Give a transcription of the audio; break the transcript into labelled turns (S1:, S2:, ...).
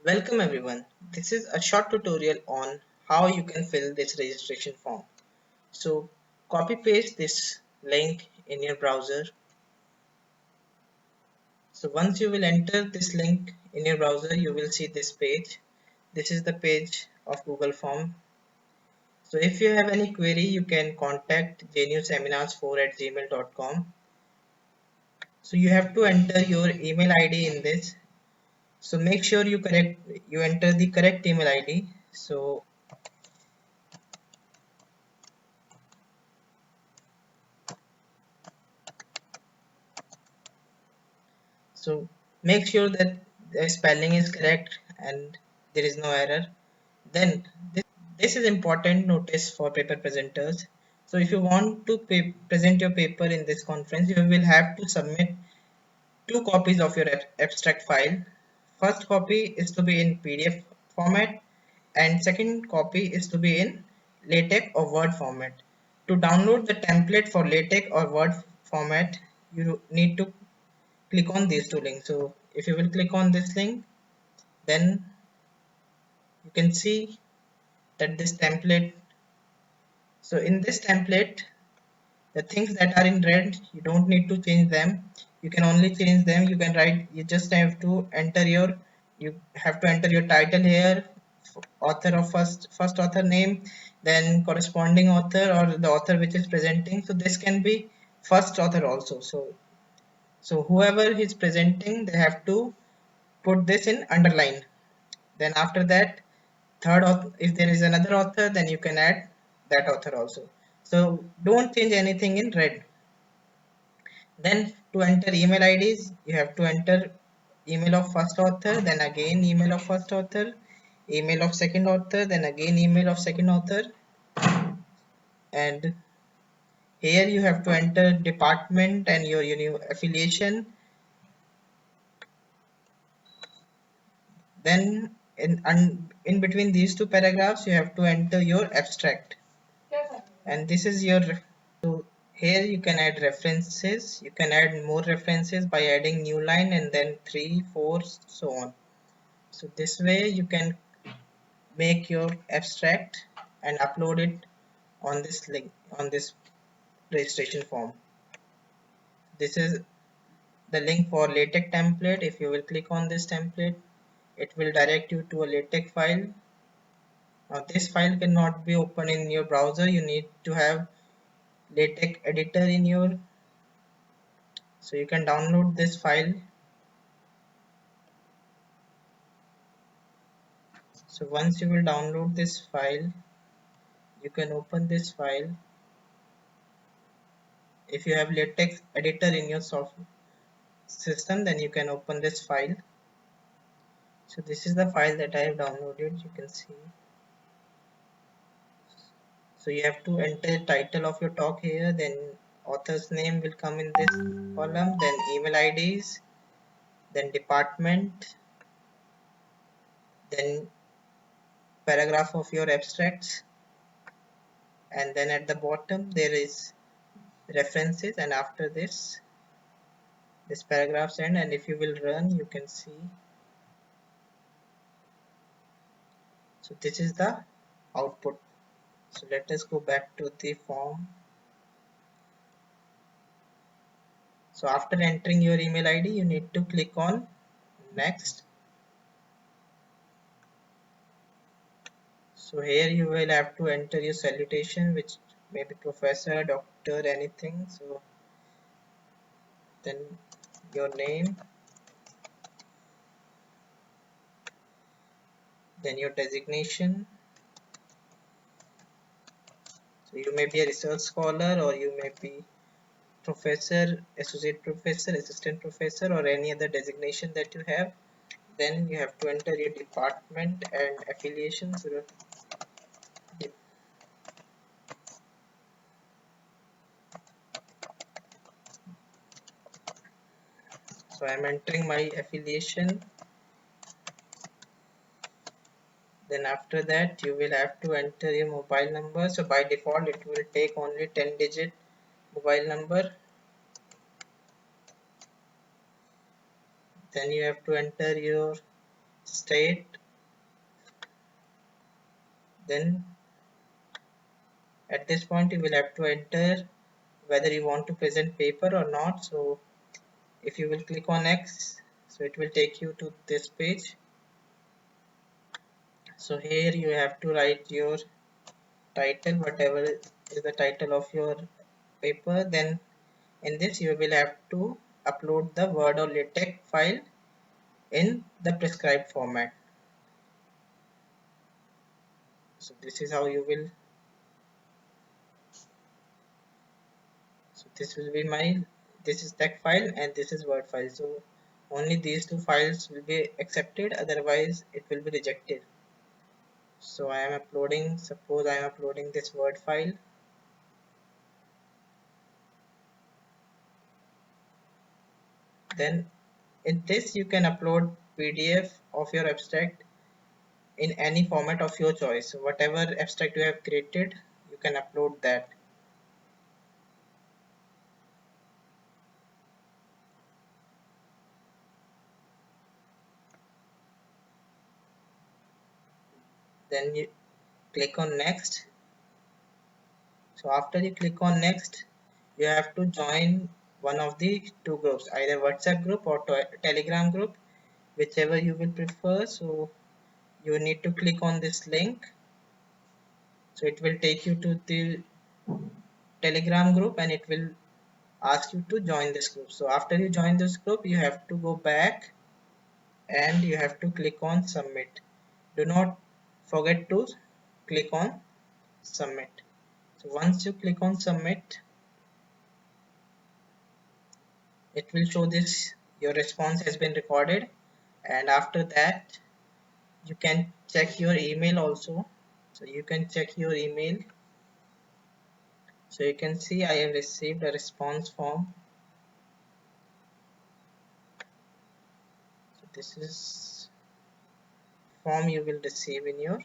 S1: Welcome everyone. This is a short tutorial on how you can fill this registration form. So copy paste this link in your browser. So once you will enter this link in your browser, you will see this page. This is the page of Google Form. So if you have any query, you can contact jnewseminars4@gmail.com. So you have to enter your email ID in this. So make sure you enter the correct email ID. So make sure that the spelling is correct and there is no error. Then this is important notice for paper presenters. So if you want to present your paper in this conference, you will have to submit two copies of your abstract file. First copy is to be in PDF format and second copy is to be in LaTeX or Word format. To download the template for LaTeX or Word format, you need to click on these two links. So if you will click on this link, then you can see that this template. So in this template, the things that are in red, you don't need to change them. You can only change them. You can write. You just have to enter your. You have to enter your title here, author of first author name, then corresponding author or the author which is presenting. So this can be first author also. So whoever is presenting, they have to put this in underline. Then after that, third author, if there is another author, then you can add that author also. So don't change anything in red. Then to enter email IDs, you have to enter email of first author, then again email of first author, email of second author, then again email of second author, and here you have to enter department and your affiliation. Then in between these two paragraphs, you have to enter your abstract, and this is your. So here you can add references. You can add more references by adding new line and then 3, 4, so on. So this way you can make your abstract and upload it on this link on this registration form. This is the link for LaTeX template. If you will click on this template, it will direct you to a LaTeX file. Now this file cannot be opened in your browser. You need to have LaTeX editor in your. So you can download this file. So once you will download this file, you can open this file. If you have LaTeX editor in your software system, then you can open this file. So this is the file that I have downloaded. You can see. So you have to enter the title of your talk here, then author's name will come in this column, then email IDs, then department, then paragraph of your abstracts, and then at the bottom there is references, and after this paragraph's end, and if you will run, you can see. So this is the output. So let us go back to the form. So after entering your email ID, you need to click on next. So here you will have to enter your salutation, which may be professor, doctor, anything. So then your name, then your designation. So you may be a research scholar, or you may be professor, associate professor, assistant professor, or any other designation that you have. Then you have to enter your department and affiliation. So I'm entering my affiliation. Then after that you will have to enter your mobile number. So by default it will take only 10-digit mobile number. Then you have to enter your state, then at this point you will have to enter whether you want to present paper or not. So if you will click on X, so it will take you to this page. So here you have to write your title, whatever is the title of your paper. Then in this you will have to upload the Word or LaTeX file in the prescribed format. So this is how you will, so this will be my, this is text file and this is Word file. So only these two files will be accepted, otherwise it will be rejected. So I am uploading, suppose I am uploading this Word file. Then in this you can upload PDF of your abstract in any format of your choice. So whatever abstract you have created, you can upload that. Then you click on next. So after you click on next, you have to join one of the two groups, either WhatsApp group or Telegram group, whichever you will prefer. So you need to click on this link. So it will take you to the Telegram group and it will ask you to join this group. So after you join this group, you have to go back and you have to click on submit. Do not forget to click on submit. So once you click on submit, it will show this your response has been recorded, and after that you can check your email also. So you can check your email. So you can see I have received a response form. So this is form you will receive in your